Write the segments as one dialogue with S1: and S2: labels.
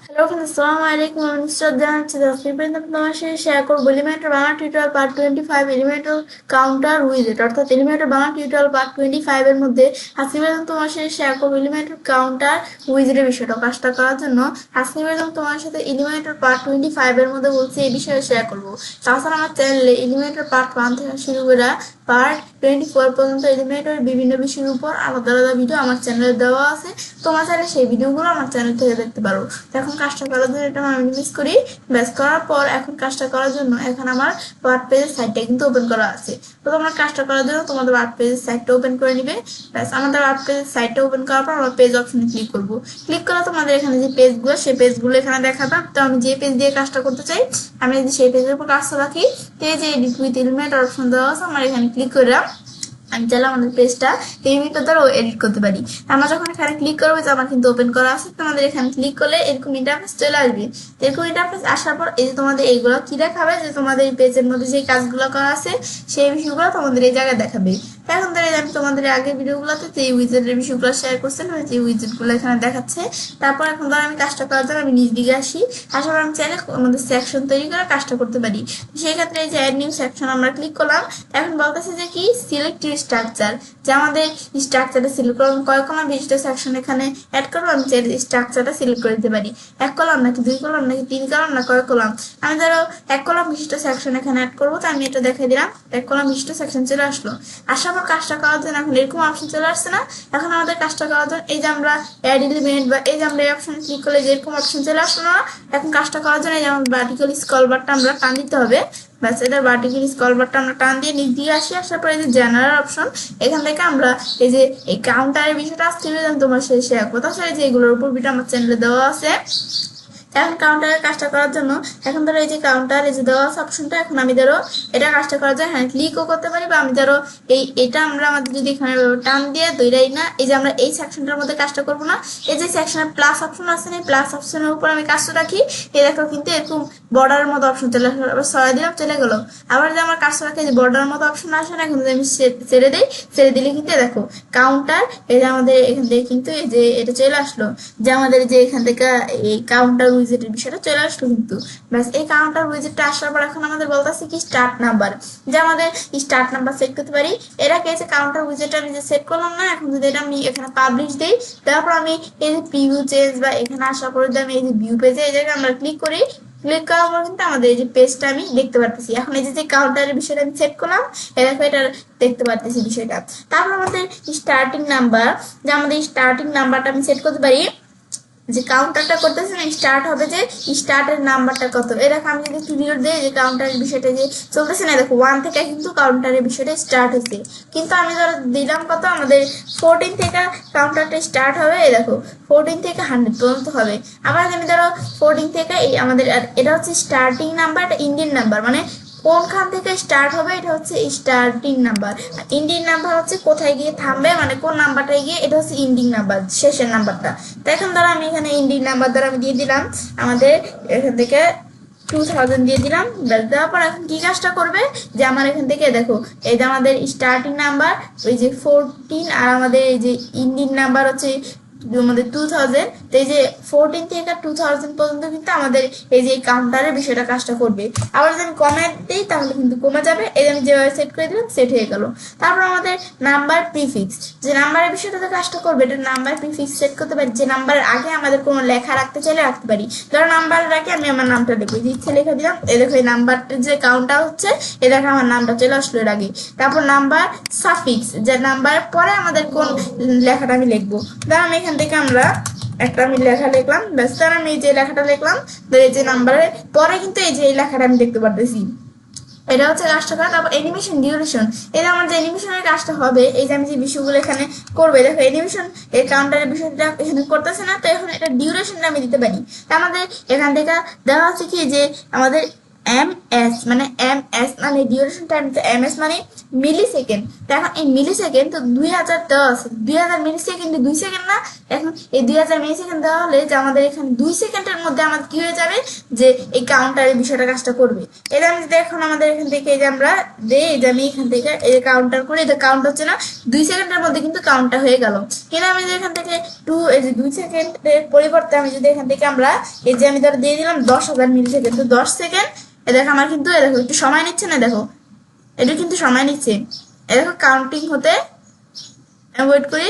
S1: Hello friends, আসসালামু আলাইকুম। আমি নুসরাত জানাচ্ছি তোমার সাথে শেয়ার করবো Elementor Bangla tutorial part 25 Elementor counter উইজেট, অর্থাৎ এলিমেন্টার বাংলা টিউটোরিয়াল পার্ট 25 এর মধ্যে আজকে তোমার সাথে শেয়ার করবো এলিমেন্টার কাউন্টার উইজেটের বিষয়টা। কাজটা করার জন্য আজকে তোমার সাথে এলিমেন্টার পার্ট 25 এর মধ্যে বলছি এই বিষয়ে শেয়ার করবো। তাছাড়া আমার চ্যানেলে এলিমেন্টার পার্ট 1 থেকে শুরু করে পার্ট 24 পর্যন্ত এলিমেন্টার বিভিন্ন বিষয়ের উপর আলাদা আলাদা ভিডিও আমার চ্যানেলে দেওয়া আছে। তোমার চাইলে সেই ভিডিওগুলো আমার চ্যানেল থেকে দেখতে পারো। এখন কাজটা করার জন্য এটা আমি মিস করি। ব্যাস করার পর এখন কাজটা করার জন্য এখন আমার ওয়ার্ড পেজের সাইটটা কিন্তু ওপেন করা আছে। তো তোমরা কাজটা করার জন্য তোমাদের ওয়ার্ড পেজের সাইটটা ওপেন করে নিবে। ব্যাস আমাদের ওয়ার্ড পেজের সাইটটা ওপেন করার পর আমরা পেজ অপশনে ক্লিক করবো। ক্লিক করে তোমাদের এখানে যে পেজগুলো সেই পেজগুলো এখানে দেখাবে। তো আমি যে পেজ দিয়ে কাজটা করতে চাই আমি যদি সেই পেজের উপর কাজটা রাখি, তো এই যে এডিট উইথ এলিমেন্ট অপশন দেওয়া আছে, আমার এখানে ক্লিক করে আমি চাইলে আমাদের পেজটা এলিমেন্টের দ্বারা এডিট করতে পারি। আমরা যখন এখানে ক্লিক করবো যে আমার কিন্তু ওপেন করা আছে, তোমাদের এখানে ক্লিক করলে এরকম ইন্টারফেস চলে আসবে। এরকম ইন্টারফেস আসার পর এই যে তোমাদের এইগুলো কি দেখাবে, যে তোমাদের এই পেজের মধ্যে যে কাজগুলো করা আছে সেই বিষয়গুলো তোমাদের এই জায়গায় দেখাবে। এখন ধরে আমি তোমাদের আগের ভিডিওগুলোতে যে উইজেটের বিষয়গুলো শেয়ার করছিলাম, যে উইজেটগুলো এখানে দেখাচ্ছে। তারপর এখন ধর আমি কাজটা করার জন্য আমি নিচ দিকে আসি, আসার পর আমি চাইলে আমাদের সেকশন তৈরি করে কাজটা করতে পারি। সেই ক্ষেত্রে এই যে অ্যাড নিউ সেকশন আমরা ক্লিক করলাম। এখন বলতেছে যে কি সিলেক্ট স্ট্রাকচার, যে আমাদের স্ট্রাকচারটা সিলেক্ট করলাম, কয় কলাম বিশিষ্ট সেকশন এখানে অ্যাড করবো। আমি চাইলে স্ট্রাকচারটা সিলেক্ট করে দিতে পারি, 1 কলাম নাকি 2 কলাম নাকি 3 কলাম না কয় কলাম। আমি ধরো 1 কলাম বিশিষ্ট সেকশন এখানে অ্যাড করবো। তো আমি এটা দেখাই দিলাম, 1 কলাম বিশিষ্ট সেকশন চলে আসলো। আসার পর কাজটা করার জন্য এখন এরকম অপশন চলে আসছে না। এখন আমাদের কাজটা করার জন্য এই যে আমরা অ্যাড এলিমেন্ট বা এই যে আমরা এই অপশনে ক্লিক করলে যে এরকম অপশন চলে আসলো না। এখন কাজটা করার জন্য এই যে আমার ভার্টিক্যাল স্ক্রল বারটা আমরা টান দিতে হবে। ব্যাস এটার ভার্টিক্যাল স্ক্রল বারটা আমরা টান দিয়ে নিচ দিয়ে আসি। আসার পরে যে জেনারেল অপশন, এখান থেকে আমরা এই যে এই কাউন্টারের বিষয়টা আজকে তোমার সাথে শেয়ার করবো। তাছাড়া যে এগুলোর উপর ভিডিও আমার চ্যানেলে দেওয়া আছে। এখন কাউন্টারের কাজটা করার জন্য এখন ধরো এই যে কাউন্টার এই যে দেওয়া আছে অপশনটা, এখন আমি ধরো এটা কাজটা করার জন্য হ্যাঁ ক্লিকও করতে পারি, বা আমি ধরো এটা আমরা আমাদের যদি এখানে টান দিয়ে দইরাই না, এই যে আমরা এই সেকশনটার মধ্যে কাজটা করবো না, এই যে সেকশনে প্লাস অপশন আছে না, প্লাস অপশনের উপর আমি কাজটা রাখি, এই দেখো কিন্তু এরকম বর্ডারের মতো অপশন চলে আসলো। আবার সরাই দিলাম, চলে গেল। আবার যে আমার কাজটা রাখি যে বর্ডারের মতো অপশন আসে না, এখন যদি আমি ছেড়ে দিই, ছেড়ে দিলে কিন্তু দেখো কাউন্টার এই যে আমাদের এখান থেকে কিন্তু এই যে এটা চলে আসলো, যে আমাদের যে এখান থেকে এই কাউন্টার উইজেটের বিষয়টা চলে আসলো কিন্তু। ব্যাস এই কাউন্টার উইজেটটা আসার পর এখন আমাদের বলতেছে কি স্টার্ট নাম্বার, যে আমাদের স্টার্ট নাম্বার সেট করতে পারি। এটাকে যে কাউন্টার উইজেট আমি যে সেট করলাম না, এখন যদি এটা আমি এখানে পাবলিশ দিই, তারপর আমি এই যে প্রিভিউ চেঞ্জ বা এখানে আসার পরে যদি আমি এই যে ভিউ পেজে এই জায়গায় আমরা ক্লিক করি, ক্লিক করার পর কিন্তু আমাদের এই যে পেজটা আমি দেখতে পারতেছি। এখন এই যে কাউন্টারের বিষয়টা আমি সেট করলাম, দেখো এটা দেখতে পারতেছি বিষয়টা। তারপর আমাদের স্টার্টিং নাম্বার, যে আমাদের স্টার্টিং নাম্বারটা আমি সেট করতে পারি, যে কাউন্টারটা করতেছে না স্টার্ট হবে, যে স্টার্টের নাম্বারটা কত। এই দেখো আমি যদি ক্লিয়ার দিই যে কাউন্টারের বিষয়টা যে চলতেছে না, দেখো 1 থেকে কিন্তু কাউন্টারের বিষয়টা স্টার্ট হয়েছে। কিন্তু আমি ধরো দিলাম কত, আমাদের 14 থেকে কাউন্টারটা স্টার্ট হবে। এই দেখো 14 থেকে 100 পর্যন্ত হবে। আবার আমি ধরো 14 থেকে এই আমাদের এটা হচ্ছে স্টার্টিং নাম্বার, এটা ইন্ডিয়ান নাম্বার, মানে কোনখান থেকে স্টার্ট হবে এটা হচ্ছে স্টার্টিং নাম্বার। ইন্ডিং নাম্বার হচ্ছে কোথায় গিয়ে থামবে, মানে কোন নাম্বারটায় গিয়ে, এটা হচ্ছে ইন্ডিং নাম্বার, শেষের নাম্বারটা। তো এখন ধরো আমি এখানে ইন্ডিং নাম্বার দ্বারা আমি দিয়ে দিলাম আমাদের এখান থেকে 2000 দিয়ে দিলাম। দেওয়ার পর এখন কি কাজটা করবে, যে আমার এখান থেকে দেখো এই যে আমাদের স্টার্টিং নাম্বার ওই যে 14, আর আমাদের এই যে ইন্ডিং নাম্বার হচ্ছে আমাদের 2000। তো এই যে 14 থেকে 2000 পর্যন্ত কিন্তু আমাদের এই যে কাউন্টারের বিষয়টা কাজটা করবে। আবার যদি আমি কমে দিই তাহলে কিন্তু কমে যাবে। এই যে আমি যেভাবে সেট করে দিলাম সেট হয়ে গেল। তারপর আমাদের নাম্বার প্রিফিক্স, যে নাম্বারের বিষয়টাতে কাজটা করবে, এটা নাম্বার প্রিফিক্স সেট করতে পারি, যে নাম্বারের আগে আমাদের কোনো লেখা রাখতে চাইলে রাখতে পারি। ধরো নাম্বারের আগে আমি আমার নামটা লিখবো, যে ইচ্ছে লিখে দিলাম। এই দেখো এই নাম্বারটার যে কাউন্টার হচ্ছে, এই দেখো আমার নামটা চলে আসলো এর আগে। তারপর নাম্বার সাফিক্স, যে নাম্বারের পরে আমাদের কোন লেখাটা আমি লিখবো। ধর আমি এখান থেকে আমরা একটা আমি লেখা লিখলাম, ব্যাস তার আমি এই যে লেখাটা লিখলাম, এই যে নাম্বারের পরে কিন্তু এই যে এই লেখাটা আমি দেখতে পারতেছি। এটা হচ্ছে কাজটা করা। তারপর অ্যানিমেশন ডিউরেশন, এটা আমার যে অ্যানিমেশনের কাজটা হবে, এই যে আমি যে বিষয়গুলো এখানে করবে, দেখো অ্যানিমেশন এই কাউন্টারের বিষয়টা এখানে করতেছে না, তো এখন এটা ডিউরেশনটা আমি দিতে পারি। আমাদের এখান থেকে দেওয়া হচ্ছে কি, যে আমাদের MS মানে ডিউরেশন টাইম, MS মানে মিলি সেকেন্ড। এখন এই মিলি সেকেন্ড তো 2000 দেওয়া আছে, 2000 মিলি সেকেন্ড 2 সেকেন্ড না। এখন এই 2000 মিলি সেকেন্ড দেওয়া হলে যে আমাদের এখানে 2 সেকেন্ডের মধ্যে আমাদের কি হয়ে যাবে, যে এই কাউন্টারের বিষয়টা কাজটা করবে। এটা আমি যদি এখন আমাদের এখান থেকে এই যে আমরা দেই, যে আমি এখান থেকে এই যে কাউন্টার করি, এটা কাউন্ট হচ্ছে না, 2 সেকেন্ডের মধ্যে কিন্তু কাউন্টটা হয়ে গেল। কিন্তু আমি যদি এখান থেকে এই যে 2 সেকেন্ডের পরিবর্তে আমি যদি এখান থেকে আমরা এই যে আমি ধরো দিয়ে দিলাম 10,000 মিলি সেকেন্ড, তো 10 সেকেন্ড এ দেখো আমার কিন্তু দেখো একটু সময় নিচ্ছে না, দেখো এটা কিন্তু সময় নিচ্ছে। এ দেখো কাউন্টিং হতে ওয়েট করি,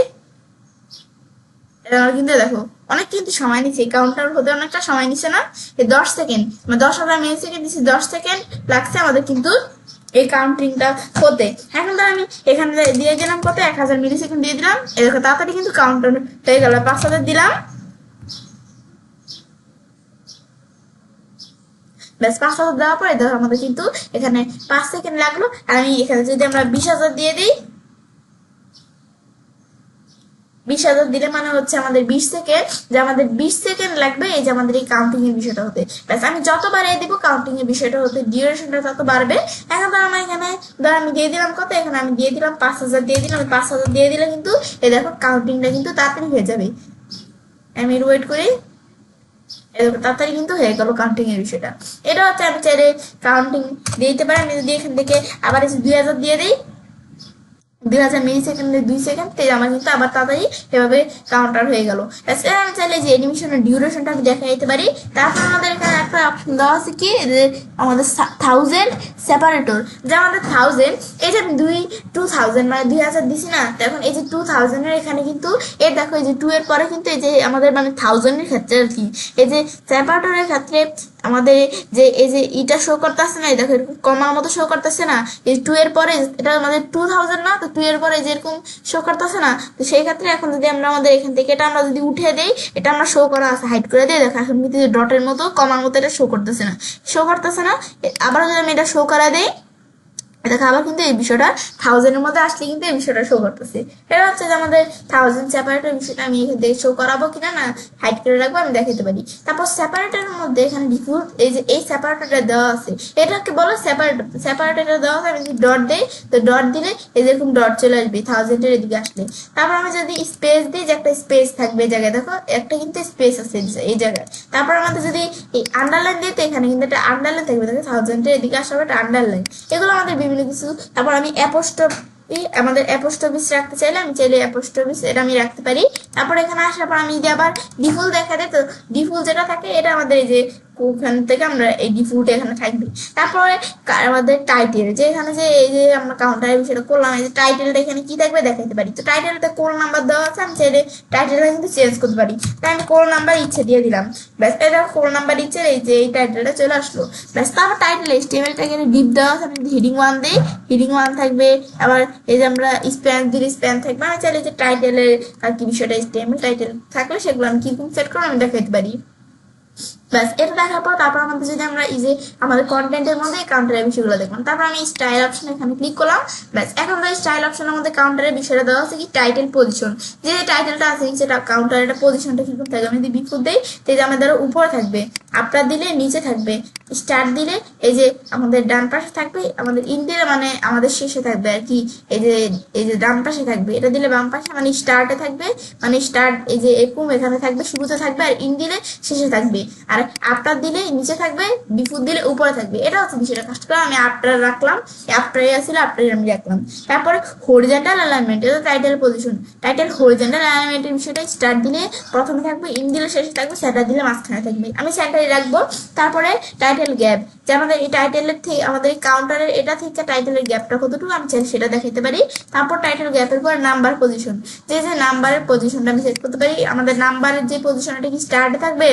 S1: আমার কিন্তু দেখো অনেক কিন্তু সময় নিচ্ছে, কাউন্টার হতে অনেকটা সময় নিচ্ছে না। এই 10 সেকেন্ড, 10,000 মিলি সেকেন্ড দিচ্ছি, 10 সেকেন্ড লাগছে আমাদের কিন্তু এই কাউন্টিংটা হতে। এখন তো আমি এখানে দিয়ে দিলাম কত, 1000 মিলি সেকেন্ড দিয়ে দিলাম, এই দেখো তাড়াতাড়ি কিন্তু কাউন্টার হয়ে গেল। 5,000 দিলাম, ব্যাস 5,000 দেওয়ার পরে দেখো আমাদের কিন্তু এখানে 5 সেকেন্ড লাগলো। আর আমি এখানে যদি আমরা 20,000 দিয়ে দিই, 20,000 দিলে মানে হচ্ছে আমাদের 20 সেকেন্ড, যে আমাদের 20 সেকেন্ড লাগবে এই যে আমাদের এই কাউন্টিং এর বিষয়টা হতে। ব্যাস আমি যত বাড়িয়ে দিব কাউন্টিং এর বিষয়টা হতে, ডিউরেশনটা তত বাড়বে। এখন তো আমার এখানে ধর আমি দিয়ে দিলাম কত, এখানে আমি দিয়ে দিলাম 5,000 দিয়ে দিলাম। 5,000 দিয়ে দিলে কিন্তু এই দেখো কাউন্টিংটা কিন্তু তাড়াতাড়ি হয়ে যাবে। আমি ওয়েট করি, তাড়াতাড়ি কিন্তু হয়ে গেল কাউন্টিং এর বিষয়টা। এটা হচ্ছে আমি চাইলে কাউন্টিং দিয়ে দিতে পারি। আমি যদি এখান থেকে আবার এসে 2,000 দিয়ে দিই, 2,000 মিলি সেকেন্ডে 2 সেকেন্ড, আমার কিন্তু আবার তাড়াতাড়ি এভাবে কাউন্টার হয়ে গেল। এছাড়া আমি চাইলে যে অ্যানিমেশনের ডিউরেশনটা আমি দেখা দিতে পারি। তারপর আমাদের এখানে একটা অপশন দেওয়া আছে কি, যে আমাদের 1000 সেপারেটর, যে আমাদের 1000 এই যে আমি 2000 মানে 2000 দিছি না, এখন এই যে 2000 এর এখানে কিন্তু এই দেখো এই যে 2 এর পরে কিন্তু এই যে আমাদের মানে 1000 এর ক্ষেত্রে আর কি, এই যে সেপারেটরের ক্ষেত্রে আমাদের যে এই যে ইটা শো করতেছে না, দেখো এরকম কমার মতো শো করতেছে না, এই 2 এর পরে এটা আমাদের 2000 না, তো 2 এর পরে যেরকম শো করতেছে না, তো সেই ক্ষেত্রে এখন যদি আমরা আমাদের এখান থেকে এটা আমরা যদি উঠে দেই, এটা আমরা শো করা আছে হাইড করে দিই, দেখো এখন কিন্তু ডটের মতো কমার মতো এটা শো করতেছে না। আবার যদি আমি এটা শো করা দেই, দেখো আবার কিন্তু এই বিষয়টা 1000 এর মধ্যে আসলে কিন্তু এই বিষয়টা শো করতেছে। এটা হচ্ছে যে আমাদের 1000 সেপারেটর বিষয়টা আমি এখান থেকে শো করাবো কিনা না হাইড করে রাখবো, আমি দেখাতে পারি। তারপর সেপারেটরের মধ্যে এখানে ডিফল্ট এই যে এই সেপারেটরটা দেওয়া আছে, এটাকে বলে সেপারেটরটা দেওয়া আছে। আমি যদি ডট দেই, তো ডট দিলে এই যেরকম ডট চলে আসবে 1000 এর এদিকে আসলে। তারপর আমি যদি স্পেস দিই, যে একটা স্পেস থাকবে এই জায়গায়, দেখো একটা কিন্তু স্পেস আছে এই জায়গায়। তারপর আমাদের যদি এই আন্ডারলাইন দিই, তো এখানে কিন্তু একটা আন্ডারলাইন থাকবে, দেখো 1000 এর এদিকে আসবে একটা আন্ডারলাইন। এগুলো আমাদের বিভিন্ন কিছু। তারপর আমি অ্যাপোস্ট্রফি, আমাদের অ্যাপোস্ট্রফিস রাখতে চাইলে আমি চাইলে অ্যাপোস্ট্রফিস এটা আমি রাখতে পারি। তারপর এখানে আসার পর আমি যদি আবার ডিফল্ট দেখা দেয়, তো ডিফল্ট যেটা থাকে এটা আমাদের এই যে ওখান থেকে আমরা এই ডিফল্ট এখানে থাকবে। তারপরে আমাদের টাইটেল, যে এখানে যে এই যে আমরা কাউন্টারের বিষয়টা করলাম, এই যে টাইটেলটা এখানে কি থাকবে দেখাতে পারি। তো টাইটেলটা কোন নাম্বার দেওয়া আছে, আমি চাইলে টাইটেলটা কিন্তু চেঞ্জ করতে পারি। তাই আমি কোন নাম্বার ইচ্ছে দিয়ে দিলাম, ব্যাস এটা কোন নাম্বার ইচ্ছে এই যে এই টাইটেলটা চলে আসলো। ব্যাস তারপর টাইটেল HTML-টা এখানে ডিপ দেওয়া আছে, আমি হেডিং 1 দিই, হেডিং 1 থাকবে। আবার এই যে আমরা স্প্যান দিলে স্প্যান থাকবে। আমি চাইলে যে টাইটেলের আর কি বিষয়টা HTML টাইটেল থাকলে সেগুলো আমি কিরকম সেট করে আমি দেখাতে পারি। ব্যাস এটা দেখার পর তারপর আমাদের যদি আমরা এই যে আমাদের কন্টেন্টের মধ্যে কাউন্টারের বিষয়গুলো দেখলাম, তারপর আমি স্টাইল অপশন এখানে ক্লিক করলাম। ব্যাস এখন তো স্টাইল অপশনের মধ্যে কাউন্টারের বিষয়টা দেওয়া আছে কি টাইটেল পজিশন, যে টাইটেলটা আছে সেটা কাউন্টারের পজিশনটা কিরকম থাকবে। আমি যদি বিফোর দেই, তো এই যে আমাদের উপরে থাকবে, আফটার দিলে নিচে থাকবে, স্টার্ট দিলে এই যে আমাদের ডান পাশে থাকবে, আমাদের ইন দিলে মানে আমাদের শেষে থাকবে আর কি, এই যে ডান পাশে থাকবে, এটা দিলে বাম পাশে মানে স্টার্টে থাকবে, মানে স্টার্ট এই যে এরকম এখানে থাকবে শুরুতে থাকবে, আর ইন দিলে শেষে থাকবে, আর আফটার দিলে নিচে থাকবে, বিফোর দিলে উপরে থাকবে। এটা হচ্ছে বিষয়টা কাজ করে। আমি আফটার রাখলাম, আফটারে আসলে আফটারে আমি রাখলাম। তারপরে হরিজন্টাল অ্যালাইনমেন্ট, এটা টাইটেল পজিশন, টাইটেল হরিজন্টাল অ্যালাইনমেন্টের বিষয়টা স্টার্ট দিলে প্রথমে থাকবে, ইন দিলে শেষে থাকবে, সেন্টার দিলে মাঝখানে থাকবে, আমি সেন্টারে রাখবো। তারপরে টাইটেল গ্যাপ, যে আমাদের এই টাইটেলের থেকে আমাদের এই কাউন্টারের এটা থেকে টাইটেলের গ্যাপটা কতটুকু আমি চাই সেটা দেখাতে পারি। তারপর টাইটেল গ্যাপের পর নাম্বার পজিশন, যে নাম্বারের পজিশনটা আমি সেট করতে পারি। আমাদের নাম্বারের যে পজিশনটা কি স্টার্টে থাকবে,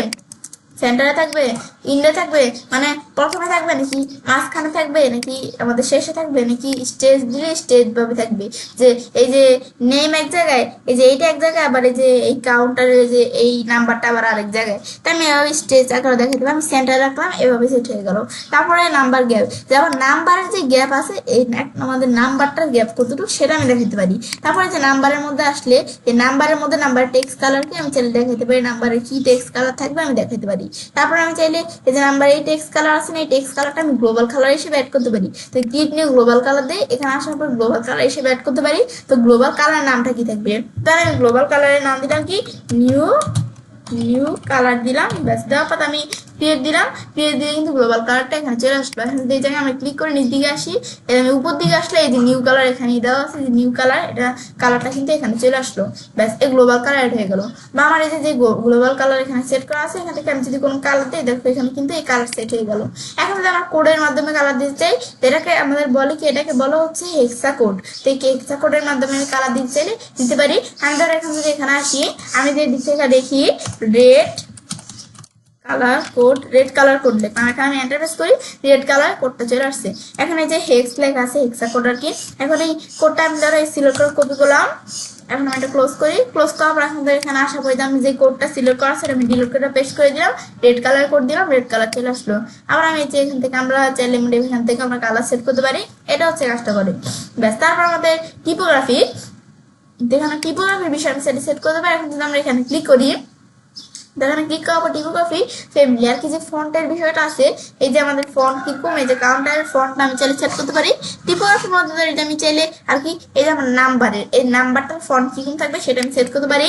S1: সেন্টারে থাকবে, ইন্ডে থাকবে, মানে প্রথমে থাকবে নাকি মাঝখানে থাকবে নাকি আমাদের শেষে থাকবে, নাকি স্টেজ দিলে স্টেজ ভাবে থাকবে, যে এই যে নেম এক জায়গায়, এই যে এইটা এক জায়গায়, আবার এই যে এই কাউন্টারের যে এই নাম্বারটা আবার আরেক জায়গায়। তাই আমি এভাবে স্টেজ আকারে দেখাতে পারি। আমি সেন্টারে রাখলাম, এভাবে সেট হয়ে গেল। তারপরে নাম্বার গ্যাপ, যেমন নাম্বারের যে গ্যাপ আছে এই আমাদের নাম্বারটার গ্যাপ কতটুকু সেটা আমি দেখাতে পারি। তারপরে যে নাম্বারের মধ্যে আসলে এই নাম্বারের মধ্যে নাম্বার টেক্সট কালার কি আমি চাইলে দেখাতে পারি, নাম্বারের কি টেক্সট কালার থাকবে আমি দেখাতে পারি। পারি। তারপর আমি চাইলে এই যে নাম্বার 8 টেক্সট কালার আছে না, এই টেক্সট কালারটা আমি গ্লোবাল কালার হিসেবে অ্যাড করতে পারি। তো ক্লিক নিয়ে গ্লোবাল কালার দিয়ে এখানে আসার পর গ্লোবাল কালার হিসেবে অ্যাড করতে পারি। তো গ্লোবাল কালার নামটা কি থাকবে, তাহলে আমি গ্লোবাল কালারের নাম দিলাম কি নিউ কালার দিলাম। ব্যাস দেওয়ার পর আমি ক্রিয়েট দিলাম, ক্রিয়েট দিয়ে কিন্তু গ্লোবাল কালারটা এখানে চলে আসলো। এখন এই জায়গায় আমি ক্লিক করে নিচ দিকে আসি, আমি উপর দিকে আসলে এই যে নিউ কালার এখানে দেওয়া আছে, যে নিউ কালার, এটা কালারটা কিন্তু এখানে চলে আসলো। ব্যাস এই গ্লোবাল কালার এড হয়ে গেল। বা আমার এই যে গ্লোবাল কালার এখানে সেট করা আছে, এখান থেকে আমি যদি কোনো কালার দিই, দেখো এখানে কিন্তু এই কালার সেট হয়ে গেল। এখন যদি আমার কোডের মাধ্যমে কালার দিতে চাই, এটাকে আমাদের বলে কি, এটাকে বলা হচ্ছে হেক্সা কোড। তো এই হেক্সা কোডের মাধ্যমে আমি কালার দিতে চাইলে দিতে পারি। আমি ধরো এখন যদি এখানে আসি, আমি যে দিক থেকে দেখি রেড কালার কোড লিখলাম, এখানে আমি এন্টার প্রেস করি, রেড কালার কোডটা চলে আসছে। এখন এই যে হেক্স লেখা আছে, হেক্সা কোড আর কি। এখন এই কোডটা আমি ধরো সিলেক্ট করে কপি করলাম। এখন আমি এটা ক্লোজ করি, ক্লোজ করার পর এখন এখানে আসা পরে আমি যে কোডটা সিলেক্ট করা সেটা আমি ডিলিট করে পেস্ট করে দিলাম, রেড কালার কোড দিলাম, রেড কালার চলে আসলো। আবার আমি যে এখান থেকে আমরা চাইলে এখান থেকে আমরা কালার সেট করতে পারি, এটা হচ্ছে কাজটা করে। ব্যাস তারপর আমাদের টিপোগ্রাফি, এখানে টিপোগ্রাফির বিষয়ে আমি সেট করতে পারি। এখন যদি আমরা এখানে ক্লিক করি, দেখেন ক্লিক করার পর টিপোগ্রাফি ফ্যামিলি আর কি যে ফন্টের বিষয়টা আছে, এই যে আমাদের ফন্ট কিরকম, এই যে কাউন্টারের ফন্টটা আমি চাইলে সেট করতে পারি। টিপোগ্রাফির মধ্যে এটা আমি চাইলে আর কি, এই যে আমার নাম্বারের এই নাম্বারটার ফন্ট কিরকম থাকবে সেটা আমি সেট করতে পারি।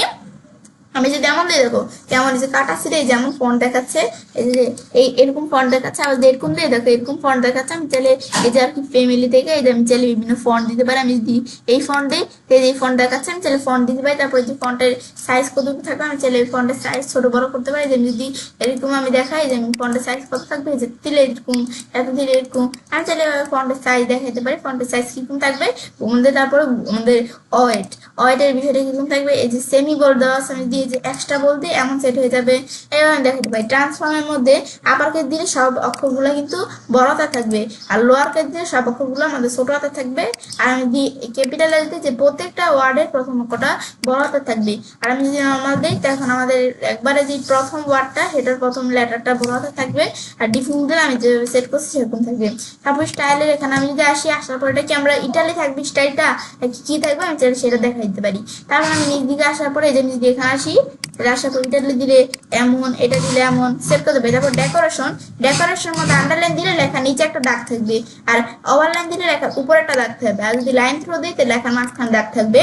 S1: আমি যদি এমন দিয়ে দেখো যেমন এই যে কাটা ছিল, এই যেমন ফন্ট দেখাচ্ছে, এই যে এরকম ফন্ট দেখাচ্ছে, আবার এরকম দিয়ে দেখো এরকম ফন্ট দেখাচ্ছে। আমি চাইলে এই যে আর কি ফ্যামিলি থেকে এই যে আমি চাইলে বিভিন্ন ফন্ট দিতে পারি। আমি যদি এই ফন্ট দিই, এই ফন্ট দেখাচ্ছে, আমি চাইলে ফন্ট দিতে পারি। তারপরে যে ফন্টের সাইজ কতটুকু থাকবে, আমি চাইলে এই ফন্টের সাইজ ছোট বড় করতে পারি। যে যদি এরকম আমি দেখাই যে ফন্টের সাইজ কত থাকবে, যে দিলে এরকম, এত দিলে এরকম, আমি চাইলে ফন্টের সাইজ দেখাতে পারি। ফন্টের সাইজ কিরকম থাকবে আমাদের, তারপরে আমাদের ওয়েটের বিষয়টা কিরকম থাকবে, এই যে সেমি বোল্ড দেওয়া আছে, আমি দিয়ে যে এক্সট্রা বলতে এমন সেট হয়ে যাবে। এবার দেখাতে পারি ট্রান্সফর্মের মধ্যে আপার কেস দিলে সব অক্ষরগুলো কিন্তু বড় হাতে থাকবে, আর লোয়ার কেস দিলে সব অক্ষরগুলো আমাদের ছোট হাতে থাকবে। আর আমি যদি ক্যাপিটাল এল দিই, যে প্রত্যেকটা ওয়ার্ডের প্রথম অক্ষরটা বড় হাতে থাকবে। আর আমি যদি নর্মাল দিই, তখন আমাদের একবারে যে প্রথম ওয়ার্ডটা সেটার প্রথম লেটারটা বড় হাতে থাকবে, আর ডিফিউজ দিলে আমি যেভাবে সেট করছি সেরকম থাকবে। তারপর স্টাইলের এখানে আমি যদি আসি, আসার পর এটা কি আমরা ইটালি থাকবে, স্টাইলটা কি থাকবে আমি চাইলে সেটা দেখা দিতে পারি। তারপর আমি নিজ দিকে আসার পরে এই যে নিজ দিকে এখানে আসি, আশা করি এটা দিলে এমন, এটা দিলে এমন সেট করতে পারি। তারপর ডেকোরেশন মধ্যে আন্ডারলাইন দিলে লেখা নিচে একটা দাগ থাকবে, আর ওভারলাইন দিলে লেখার উপরে একটা দাগ থাকবে, আর যদি লাইন থ্রো দিই তাহলে লেখার মাঝখানে দাগ থাকবে,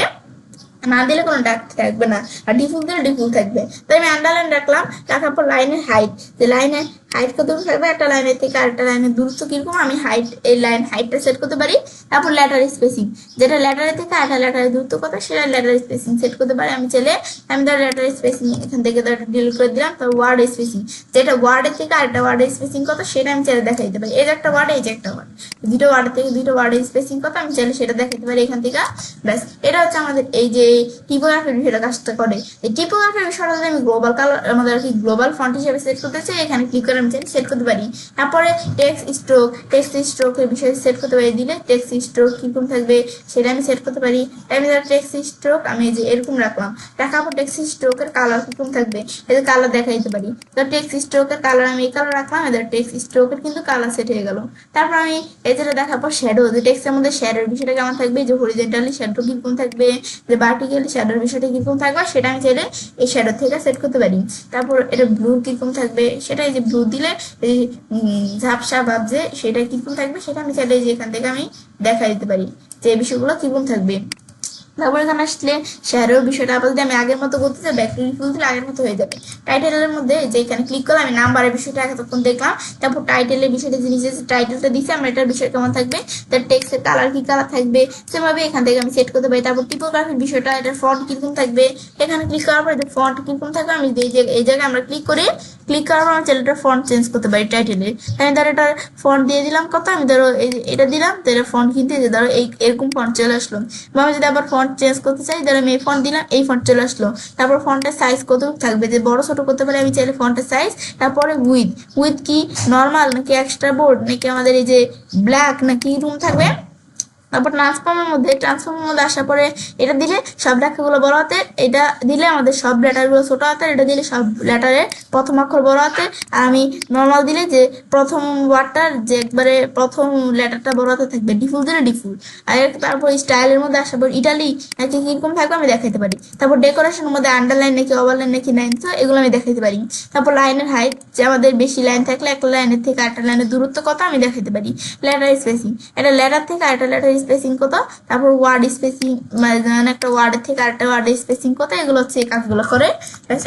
S1: না দিলে কোনো দাগ থাকবে না, আর ডিফিউজ দিলে ডিফিউজ থাকবে। তাই আমি আন্ডারলাইন রাখলাম, রাখার পর লাইনের হাইট, যে লাইনের হাইট কতটুকু থাকবে, একটা লাইনের থেকে আরেকটা লাইনের দূরত্ব কিরকম, আমি হাইট এই লাইন হাইটটা সেট করতে পারি। তারপর লেটার স্পেসিং, যেটা লেটারের থেকে আরেকটা লেটারের দূরত্ব কত সেটা লেটার স্পেসিং সেট করতে পারি। আমি চাইলে আমি ধর লেটার স্পেসিং এখান থেকে ডিলিট করে দিলাম। তারপর ওয়ার্ড স্পেসিং, যেটা ওয়ার্ডের থেকে আরেকটা ওয়ার্ডের স্পেসিং কত সেটা আমি চাইলে দেখা দিতে পারি। এই যে একটা ওয়ার্ড, এই যে একটা ওয়ার্ড, দুটো ওয়ার্ডের থেকে দুটো ওয়ার্ডের স্পেসিং কত আমি চাইলে সেটা দেখাতে পারি এখান থেকে। ব্যাস এটা হচ্ছে আমাদের এই যে টিপোগ্রাফির বিষয়টা কাজটা করে। এই টিপোগ্রাফির বিষয়টা যদি আমি গ্লোবাল কালার আমাদের আর কি গ্লোবাল ফন্ট হিসেবে সেট করতে চাই, এখানে ক্লিক করে আমি চাইলে সেট করতে পারি। তারপরে টেক্সট স্ট্রোকের বিষয়ে সেট করতে পারি, দিলে টেক্সট স্ট্রোক কিরকম থাকবে সেটা আমি সেট করতে পারি। আমি ধর টেক্সট স্ট্রোক আমি যে এরকম রাখলাম, রাখার পর টেক্সট স্ট্রোকের কালার কিরকম থাকবে এই যে কালার দেখা দিতে পারি। তো টেক্সট স্ট্রোকের কালার আমি এই কালার রাখলাম, এদের টেক্সট স্ট্রোকের কিন্তু কালার সেট হয়ে গেল। তারপর আমি এই যেটা দেখার পর শ্যাডো, যে টেক্সটের মধ্যে শ্যাডোর বিষয়টা কেমন থাকবে, যে হরিজেন্টালি শ্যাডো কিরকম থাকবে, যে ভার্টিক্যালি শ্যাডোর বিষয়টা কিরকম থাকবে সেটা আমি চাইলে এই শ্যাডো থেকে সেট করতে পারি। তারপর এটা ব্লু কিরকম থাকবে সেটা, এই যে ব্লু দিলে এই ঝাপসা ভাব যে সেটা কিরকম থাকবে সেটা আমি চাইলে যে এখান থেকে আমি দেখা দিতে পারি যে এই বিষয়গুলো কিরকম থাকবে। তারপর এখানে আসলে শেয়ারের বিষয়টা আবার যদি আমি আগের মতো করতে চাই, ব্যাক ফুল দিলে আগের মতো হয়ে যাবে। টাইটেলের মধ্যে যে এখানে ক্লিক করলে আমি নাম্বারের বিষয়টা এতক্ষণ দেখলাম। তারপর টাইটেলের বিষয়টা যে নিচে টাইটেলটা দিচ্ছি আমরা, এটার বিষয় কেমন থাকবে, তার টেক্সটের কালার কি কালার থাকবে সেভাবে এখান থেকে আমি সেট করতে পারি। তারপর টিপোগ্রাফির বিষয়টা, এটার ফন্ট কিরকম থাকবে, এখানে ক্লিক করার পর এটার ফন্ট কিরকম থাকবে আমি এই জায়গায় আমরা ক্লিক করি, ক্লিক করার পর আমি চ্যানেলটার ফন্ট চেঞ্জ করতে পারি টাইটেলে। আমি ধরো এটার ফন্ট দিয়ে দিলাম কত, আমি ধরো এটা দিলাম, তো এটা ফন্ট কিনতে যে ধরো এরকম ফন্ট চলে আসলো। বা আমি যদি আবার ফন্ট চেঞ্জ করতে চাই, ধরো আমি এই ফন্ট দিলাম, এই ফন্ট চলে আসলো। তারপর ফন্টের সাইজ কতটুকু থাকবে, যে বড় ছোট করতে পারি আমি চাইলে ফন্টের সাইজ। তারপরে উইথ কি নর্মাল নাকি এক্সট্রা বোল্ড নাকি আমাদের এই যে ব্ল্যাক নাকি রুম থাকবে, তারপর ট্রান্সফর্মের মধ্যে আসার পরে এটা দিলে সব লেখাগুলো বড় হাতের, এটা দিলে আমাদের সব লেটারগুলো ছোট হাতের, এটা দিলে সব লেটারের প্রথম অক্ষর বড় হাতের, আর আমি নর্মাল দিলে যে প্রথম ওয়ার্ডটার যে একবারে প্রথম লেটারটা বড় হাতে থাকবে, ডিফুল দিলে ডিফুল। আর তারপর স্টাইলের মধ্যে আসার পর ইটালি নাকি কিরকম থাকবে আমি দেখাইতে পারি। তারপর ডেকোরেশনের মধ্যে আন্ডারলাইন নাকি ওভারলাইন নাকি লাইন, তো এগুলো আমি দেখাইতে পারি। তারপর লাইনের হাইট, যে আমাদের বেশি লাইন থাকলে একটা লাইনের থেকে আরেকটা লাইনের দূরত্ব কত আমি দেখাইতে পারি। লেটার স্পেসিং, এটা লেটার থেকে আরেকটা লেটার স্পেসিং কত, তারপর ওয়ার্ড স্পেসিং, মানে একটা ওয়ার্ডের থেকে আরেকটা ওয়ার্ডের স্পেসিং কত, এগুলো হচ্ছে এই কাজগুলো করে।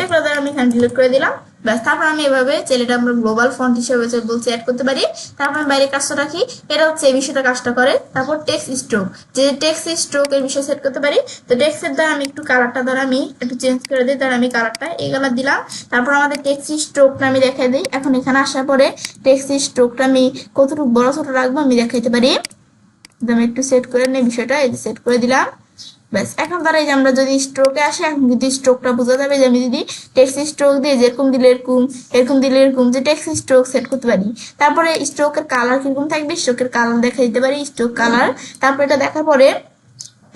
S1: এগুলো দ্বারা আমি এখানে ডিলিট করে দিলাম। ব্যাস, তারপর আমি এভাবে ছেলেটা আমরা গ্লোবাল ফন্ট হিসেবে বলছি অ্যাড করতে পারি। তারপর আমি বাইরে কাজটা রাখি, এটা হচ্ছে এই বিষয়টা কাজটা করে। তারপর টেক্সট স্ট্রোক, যে টেক্সট স্ট্রোক এর বিষয় সেট করতে পারি। তো টেক্সটের দ্বারা আমি একটু কালারটা দ্বারা আমি একটু চেঞ্জ করে দিই, তার আমি কালারটা এই কালার দিলাম। তারপর আমাদের টেক্সট স্ট্রোকটা আমি দেখাই দিই। এখন এখানে আসার পরে টেক্সট স্ট্রোকটা আমি কতটুকু বড় ছোট রাখবো আমি দেখাইতে পারি। আমি একটু সেট করে নিই বিষয়টা, এই যে সেট করে দিলাম। ব্যাস, এখন তারা এই যে আমরা যদি স্ট্রোকে আসে, এখন যদি স্ট্রোকটা বোঝা যাবে যে আমি যদি টেক্সট স্ট্রোক দিয়ে যেরকম দিলে এরকম, এরকম দিলে এরকম, যে টেক্সট স্ট্রোক সেট করতে পারি। তারপরে স্ট্রোকের কালার কিরকম থাকবে, স্ট্রোকের কালার দেখা দিতে পারি, স্ট্রোক কালার। তারপর এটা দেখার পরে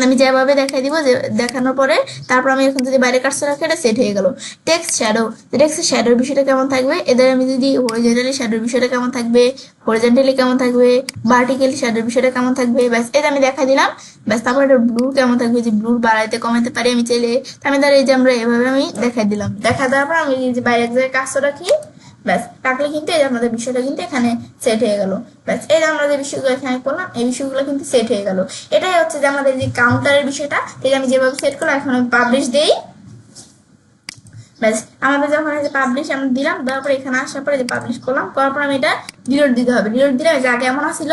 S1: আমি যেভাবে দেখাই দিব, যে দেখানোর পরে তারপর আমি এখন যদি বাইরে কাটতে রাখি, এটা সেট হয়ে গেল। টেক্সট শ্যাডো, টেক্সট শ্যাডোর বিষয়টা কেমন থাকবে, এদের আমি যদি হরিজন্টালি শ্যাডোর বিষয়টা কেমন থাকবে, হরিজন্টালি কেমন থাকবে, ভার্টিক্যালি শ্যাডোর বিষয়টা কেমন থাকবে, ব্যাস এটা আমি দেখাই দিলাম। ব্যাস, তারপর এটা ব্লু কেমন থাকবে, যে ব্লু বাড়াইতে কমাইতে পারি আমি চাইলে। আমি তার এই যে আমরা এভাবে আমি দেখাই দিলাম। দেখা দেওয়ার পর আমি যে বাইরে এক জায়গায় কাজটা রাখি, ব্যাস রাখলে কিন্তু এই যে আমাদের বিষয়টা কিন্তু এখানে সেট হয়ে গেল। ব্যাস, এই যে আমরা যে বিষয়গুলো এখানে করলাম, এই বিষয়গুলো কিন্তু সেট হয়ে গেল। এটাই হচ্ছে যে আমাদের যে কাউন্টারের বিষয়টা, এই যে আমি যেভাবে সেট করলাম, এখন আমি পাবলিশ দেই। ব্যাস, আমাদের যখন এই যে পাবলিশ আমরা দিলাম, দেওয়ার পর এখানে আসার পরে যে পাবলিশ করলাম, করার পর আমি এটা ডিলিট দিতে হবে। ডিলিট দিলে যা কেমন আসছিল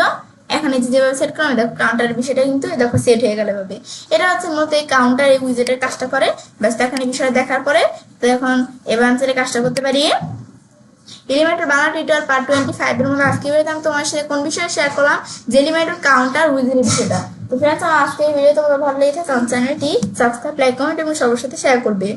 S1: এখন এই যে যেভাবে সেট করলাম, দেখো কাউন্টারের বিষয়টা কিন্তু দেখো সেট হয়ে গেল এভাবে। এটা হচ্ছে মূলত এই কাউন্টার এই উইজেটের কাজটা করে। ব্যাস, এখন এই বিষয়টা দেখার পরে তো এখন এভান্সের কাজটা করতে পারি। এলিমেন্টর বাংলা টিউটোরিয়াল পার্ট 25 এর মধ্যে আজকে ভিডিওতে আমি তোমার সাথে কোন বিষয়ে শেয়ার করলাম, যে এলিমেন্টর কাউন্টার উইজের বিষয়টা। তো ফ্রেন্ডস, আমার আজকে এই ভিডিও তোমাদের ভালো লেগেছে, আমার চ্যানেলটি সাবস্ক্রাইব, লাইক, কমেন্ট এবং সবার সাথে শেয়ার করবে।